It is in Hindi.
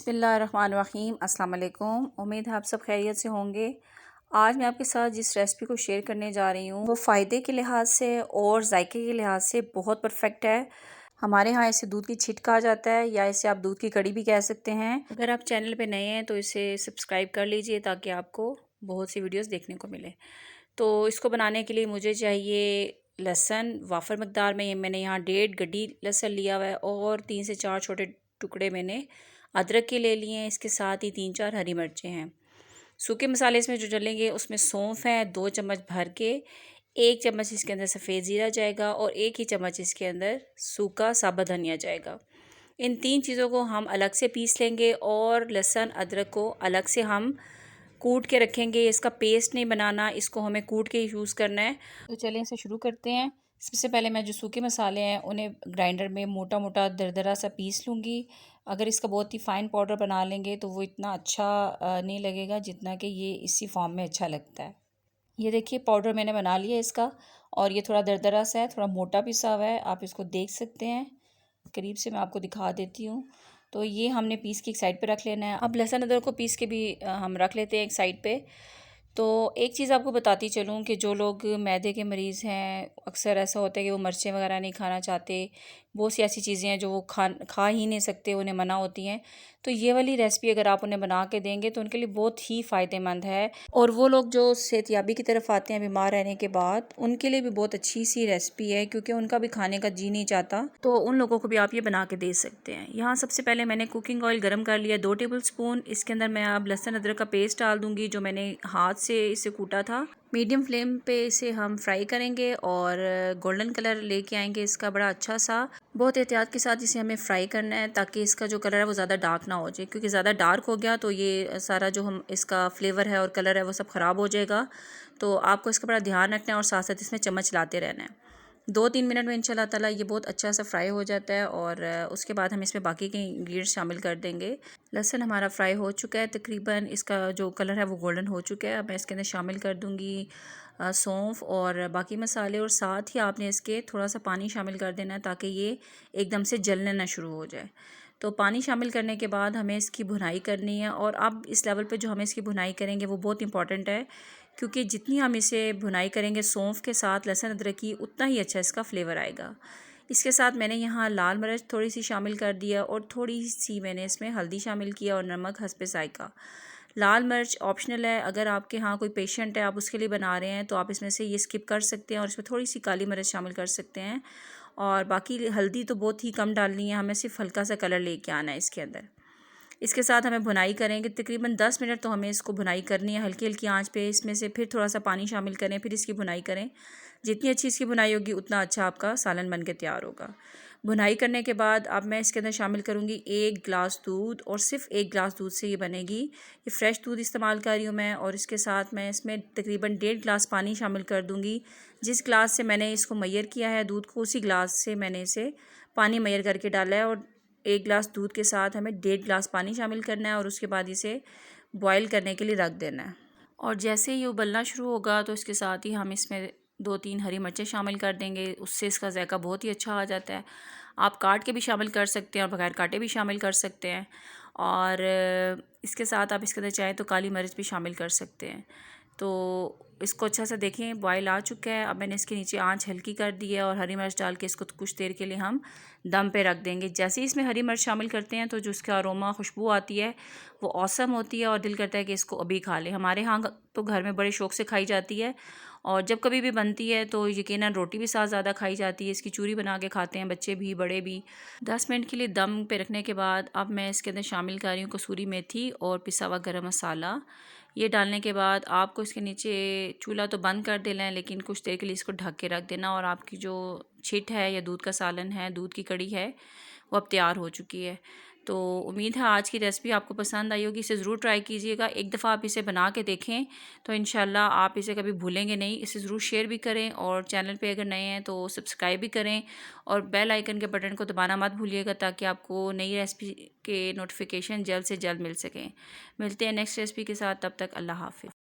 बिस्मिल्लाहिर्रहमानिर्रहीम अस्सलाम वालेकुम। उम्मीद है आप सब खैरियत से होंगे। आज मैं आपके साथ जिस रेसिपी को शेयर करने जा रही हूँ वो फ़ायदे के लिहाज से और जायके के लिहाज से बहुत परफेक्ट है। हमारे यहाँ इसे दूध की छिट कहा जाता है या इसे आप दूध की कड़ी भी कह सकते हैं। अगर आप चैनल पे नए हैं तो इसे सब्सक्राइब कर लीजिए ताकि आपको बहुत सी वीडियोज़ देखने को मिले। तो इसको बनाने के लिए मुझे चाहिए लहसुन वाफर मकदार में। मैंने यहाँ 1.5 गड्डी लहसुन लिया हुआ है और 3 से 4 छोटे टुकड़े मैंने अदरक के ले लिए हैं। इसके साथ ही 3-4 हरी मिर्चें हैं। सूखे मसाले इसमें जो डलेंगे उसमें सौंफ है 2 चम्मच भर के, 1 चम्मच इसके अंदर सफ़ेद ज़ीरा जाएगा और 1 ही चम्मच इसके अंदर सूखा साबुत धनिया जाएगा। इन 3 चीज़ों को हम अलग से पीस लेंगे और लहसुन अदरक को अलग से हम कूट के रखेंगे। इसका पेस्ट नहीं बनाना, इसको हमें कूट के यूज़ करना है। तो चलें इसे शुरू करते हैं। सबसे पहले मैं जो सूखे मसाले हैं उन्हें ग्राइंडर में मोटा मोटा दरदरा सा पीस लूँगी। अगर इसका बहुत ही फ़ाइन पाउडर बना लेंगे तो वो इतना अच्छा नहीं लगेगा जितना कि ये इसी फॉर्म में अच्छा लगता है। ये देखिए पाउडर मैंने बना लिया इसका और ये थोड़ा दरदरा सा है, थोड़ा मोटा पिसा हुआ है। आप इसको देख सकते हैं, करीब से मैं आपको दिखा देती हूँ। तो ये हमने पीस के एक साइड पे रख लेना है। अब लहसुन अदरक को पीस के भी हम रख लेते हैं एक साइड पे। तो एक चीज़ आपको बताती चलूँ कि जो लोग मैदे के मरीज़ हैं अक्सर ऐसा होता है कि वो मिर्चें वगैरह नहीं खाना चाहते। बहुत सी ऐसी चीज़ें हैं जो वो खा ही नहीं सकते, उन्हें मना होती हैं। तो ये वाली रेसिपी अगर आप उन्हें बना के देंगे तो उनके लिए बहुत ही फ़ायदेमंद है। और वो लोग जो सेहतयाबी की तरफ आते हैं बीमार रहने के बाद, उनके लिए भी बहुत अच्छी सी रेसिपी है क्योंकि उनका भी खाने का जी नहीं चाहता। तो उन लोगों को भी आप ये बना के दे सकते हैं। यहाँ सबसे पहले मैंने कुकिंग ऑयल गर्म कर लिया 2 टेबल स्पून। इसके अंदर मैं अब लहसुन अदरक का पेस्ट डाल दूँगी जो मैंने हाथ से इसे कूटा था। मीडियम फ्लेम पे इसे हम फ्राई करेंगे और गोल्डन कलर लेके आएंगे इसका बड़ा अच्छा सा। बहुत एहतियात के साथ इसे हमें फ्राई करना है ताकि इसका जो कलर है वो ज़्यादा डार्क ना हो जाए, क्योंकि ज़्यादा डार्क हो गया तो ये सारा जो हम इसका फ्लेवर है और कलर है वो सब ख़राब हो जाएगा। तो आपको इसका बड़ा ध्यान रखना है और साथ साथ इसमें चम्मच लाते रहना है। 2-3 मिनट में इंशाल्लाह ताला ये बहुत अच्छा सा फ्राई हो जाता है और उसके बाद हम इसमें बाकी के इंग्रेडिएंट्स शामिल कर देंगे। लहसुन हमारा फ्राई हो चुका है तकरीबन, इसका जो कलर है वो गोल्डन हो चुका है। अब मैं इसके अंदर शामिल कर दूँगी सौंफ और बाकी मसाले, और साथ ही आपने इसके थोड़ा सा पानी शामिल कर देना है ताकि ये एकदम से जलने ना शुरू हो जाए। तो पानी शामिल करने के बाद हमें इसकी भुनाई करनी है और अब इस लेवल पे जो हम इसकी भुनाई करेंगे वो बहुत इंपॉर्टेंट है, क्योंकि जितनी हम इसे भुनाई करेंगे सौंफ के साथ लहसुन अदरक की, उतना ही अच्छा इसका फ्लेवर आएगा। इसके साथ मैंने यहाँ लाल मिर्च थोड़ी सी शामिल कर दिया और थोड़ी सी मैंने इसमें हल्दी शामिल किया और नमक हस्बे जायका। लाल मिर्च ऑप्शनल है, अगर आपके यहाँ कोई पेशेंट है आप उसके लिए बना रहे हैं तो आप इसमें से ये स्किप कर सकते हैं और इसमें थोड़ी सी काली मिर्च शामिल कर सकते हैं। और बाकी हल्दी तो बहुत ही कम डालनी है, हमें सिर्फ हल्का सा कलर लेके आना है इसके अंदर। इसके साथ हमें भुनाई करेंगे तकरीबन 10 मिनट, तो हमें इसको भुनाई करनी है हल्की हल्की आंच पे। इसमें से फिर थोड़ा सा पानी शामिल करें, फिर इसकी भुनाई करें। जितनी अच्छी इसकी भुनाई होगी उतना अच्छा आपका सालन बन के तैयार होगा। भुनाई करने के बाद अब मैं इसके अंदर शामिल करूँगी 1 गिलास दूध, और सिर्फ 1 गिलास दूध से ये बनेगी। ये फ्रेश दूध इस्तेमाल कर रही हूँ मैं। और इसके साथ मैं इसमें तकरीबन 1.5 गिलास पानी शामिल कर दूँगी। जिस गिलास से मैंने इसको मैयर किया है दूध को, उसी गिलास से मैंने इसे पानी मैयर करके डाला है। और 1 गिलास दूध के साथ हमें 1.5 गिलास पानी शामिल करना है और उसके बाद इसे बॉईल करने के लिए रख देना है। और जैसे ही ये उबलना शुरू होगा तो इसके साथ ही हम इसमें 2-3 हरी मिर्चें शामिल कर देंगे, उससे इसका जायका बहुत ही अच्छा आ जाता है। आप काट के भी शामिल कर सकते हैं और बगैर काटे भी शामिल कर सकते हैं। और इसके साथ आप इसके अंदर चाहें तो काली मिर्च भी शामिल कर सकते हैं। तो इसको अच्छा सा देखें बॉयल आ चुका है। अब मैंने इसके नीचे आंच हल्की कर दी है और हरी मिर्च डाल के इसको कुछ देर के लिए हम दम पे रख देंगे। जैसे ही इसमें हरी मिर्च शामिल करते हैं तो जो इसका अरोमा खुशबू आती है वो औसम होती है और दिल करता है कि इसको अभी खा लें। हमारे यहाँ तो घर में बड़े शौक़ से खाई जाती है और जब कभी भी बनती है तो यकीनन रोटी भी साथ ज़्यादा खाई जाती है। इसकी चूरी बना के खाते हैं बच्चे भी बड़े भी। 10 मिनट के लिए दम पे रखने के बाद अब मैं इसके अंदर शामिल कर रही हूँ कसूरी मेथी और पिसा हुआ गरम मसाला। ये डालने के बाद आपको इसके नीचे चूल्हा तो बंद कर देना है, लेकिन कुछ देर के लिए इसको ढक के रख देना। और आपकी जो छिट है या दूध का सालन है, दूध की कड़ी है, वो अब तैयार हो चुकी है। तो उम्मीद है आज की रेसिपी आपको पसंद आई होगी। इसे ज़रूर ट्राई कीजिएगा। एक दफ़ा आप इसे बना के देखें तो इंशाल्लाह आप इसे कभी भूलेंगे नहीं। इसे ज़रूर शेयर भी करें और चैनल पे अगर नए हैं तो सब्सक्राइब भी करें और बेल आइकन के बटन को दबाना मत भूलिएगा ताकि आपको नई रेसिपी के नोटिफिकेशन जल्द से जल्द मिल सकें। मिलते हैं नेक्स्ट रेसिपी के साथ, तब तक अल्लाह हाफ़िज़।